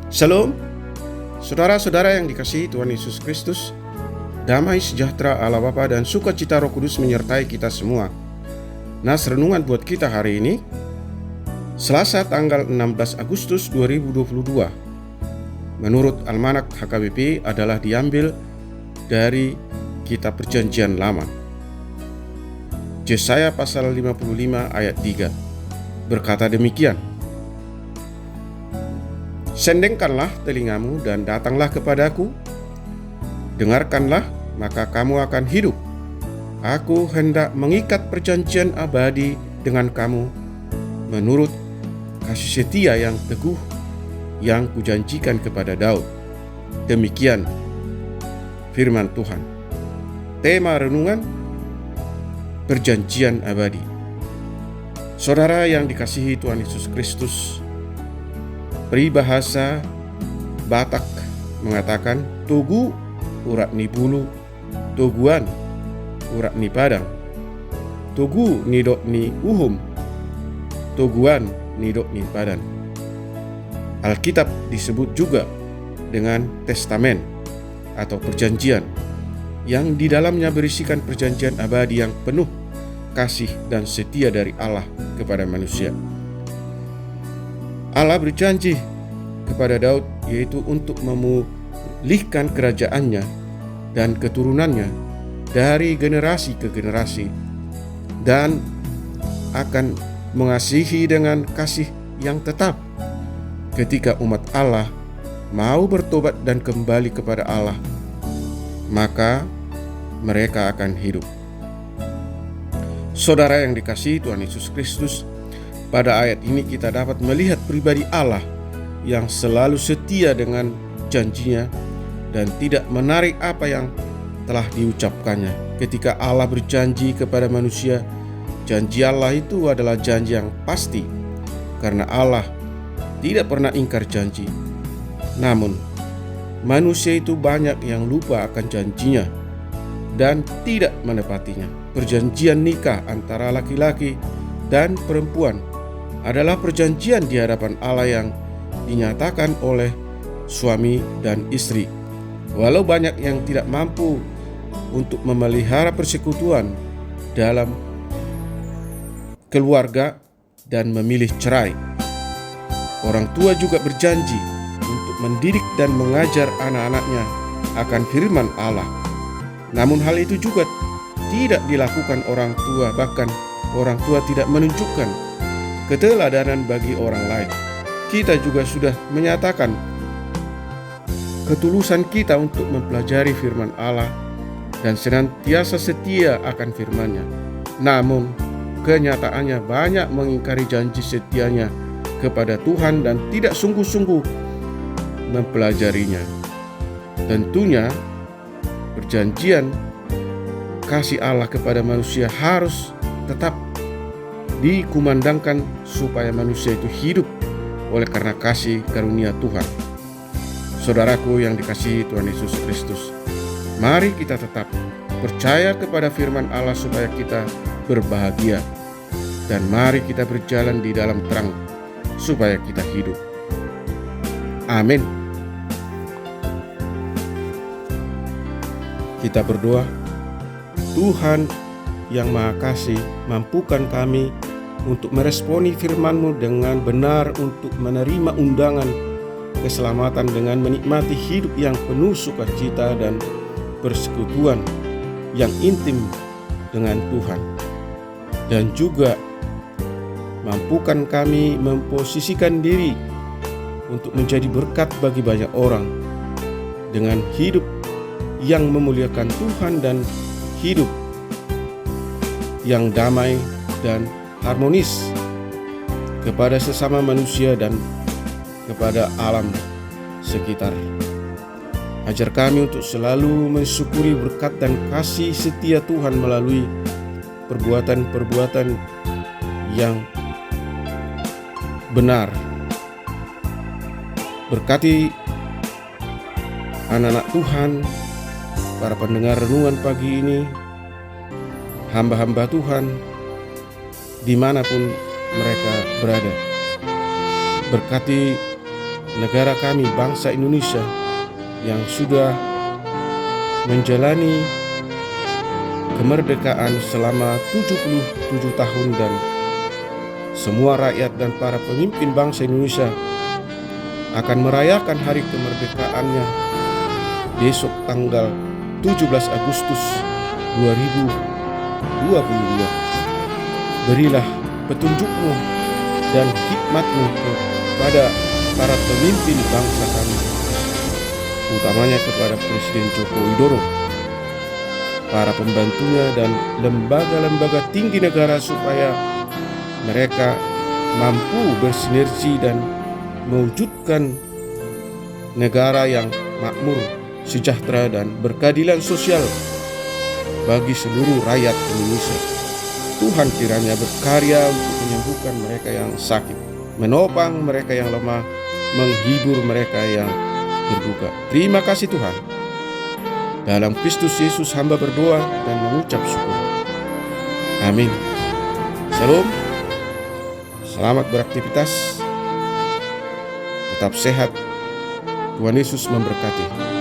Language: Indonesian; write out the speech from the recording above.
Shalom, saudara-saudara yang dikasihi Tuhan Yesus Kristus. Damai sejahtera Allah Bapa dan sukacita Roh Kudus menyertai kita semua. Nas renungan buat kita hari ini, Selasa tanggal 16 Agustus 2022. Menurut Almanak HKBP adalah diambil dari Kitab Perjanjian Lama. Yesaya pasal 55 ayat 3 berkata demikian. Sendengkanlah telingamu dan datanglah kepadaku. Dengarkanlah, maka kamu akan hidup. Aku hendak mengikat perjanjian abadi dengan kamu menurut kasih setia yang teguh yang kujanjikan kepada Daud. Demikian firman Tuhan. Tema renungan, perjanjian abadi. Saudara yang dikasihi Tuhan Yesus Kristus, peribahasa Batak mengatakan tugu urat ni bulu, tuguan urat ni padang, tugu ni dok ni uhum, tuguan ni dok ni padan. Alkitab disebut juga dengan testamen atau perjanjian yang di dalamnya berisikan perjanjian abadi yang penuh kasih dan setia dari Allah kepada manusia. Allah berjanji kepada Daud yaitu untuk memulihkan kerajaannya dan keturunannya dari generasi ke generasi dan akan mengasihi dengan kasih yang tetap ketika umat Allah mau bertobat dan kembali kepada Allah, maka mereka akan hidup. Saudara yang dikasihi Tuhan Yesus Kristus, pada ayat ini kita dapat melihat pribadi Allah yang selalu setia dengan janjinya dan tidak menarik apa yang telah diucapkannya. Ketika Allah berjanji kepada manusia, janji Allah itu adalah janji yang pasti karena Allah tidak pernah ingkar janji. Namun, manusia itu banyak yang lupa akan janjinya dan tidak menepatinya. Perjanjian nikah antara laki-laki dan perempuan adalah perjanjian di hadapan Allah yang dinyatakan oleh suami dan istri. Walau banyak yang tidak mampu untuk memelihara persekutuan dalam keluarga dan memilih cerai, orang tua juga berjanji untuk mendidik dan mengajar anak-anaknya akan firman Allah. Namun hal itu juga tidak dilakukan orang tua, bahkan orang tua tidak menunjukkan keteladanan bagi orang lain. Kita juga sudah menyatakan ketulusan kita untuk mempelajari firman Allah dan senantiasa setia akan firman-Nya. Namun kenyataannya banyak mengingkari janji setianya kepada Tuhan dan tidak sungguh-sungguh mempelajarinya. Tentunya perjanjian kasih Allah kepada manusia harus tetap dikumandangkan supaya manusia itu hidup oleh karena kasih karunia Tuhan. Saudaraku yang dikasihi Tuhan Yesus Kristus, mari kita tetap percaya kepada firman Allah supaya kita berbahagia, dan mari kita berjalan di dalam terang supaya kita hidup. Amin. Kita berdoa. Tuhan yang Maha Kasih, mampukan kami untuk meresponi firman-Mu dengan benar, untuk menerima undangan keselamatan dengan menikmati hidup yang penuh sukacita dan persekutuan yang intim dengan Tuhan. Dan juga mampukan kami memposisikan diri untuk menjadi berkat bagi banyak orang dengan hidup yang memuliakan Tuhan dan hidup yang damai dan harmonis kepada sesama manusia dan kepada alam sekitar. Ajar kami untuk selalu mensyukuri berkat dan kasih setia Tuhan melalui perbuatan-perbuatan yang benar. Berkati anak-anak Tuhan, para pendengar renungan pagi ini, hamba-hamba Tuhan dimanapun mereka berada. Berkati negara kami, bangsa Indonesia, yang sudah menjalani kemerdekaan selama 77 tahun, dan semua rakyat dan para pemimpin bangsa Indonesia akan merayakan hari kemerdekaannya besok tanggal 17 Agustus 2022. Berilah petunjuk-Mu dan hikmat-Mu kepada para pemimpin bangsa kami, utamanya kepada Presiden Joko Widodo, para pembantunya dan lembaga-lembaga tinggi negara, supaya mereka mampu bersinergi dan mewujudkan negara yang makmur, sejahtera, dan berkeadilan sosial bagi seluruh rakyat Indonesia. Tuhan kiranya berkarya untuk menyembuhkan mereka yang sakit, menopang mereka yang lemah, menghibur mereka yang berduka. Terima kasih Tuhan. Dalam Kristus Yesus hamba berdoa dan mengucap syukur. Amin. Shalom. Selamat beraktivitas. Tetap sehat. Tuhan Yesus memberkati.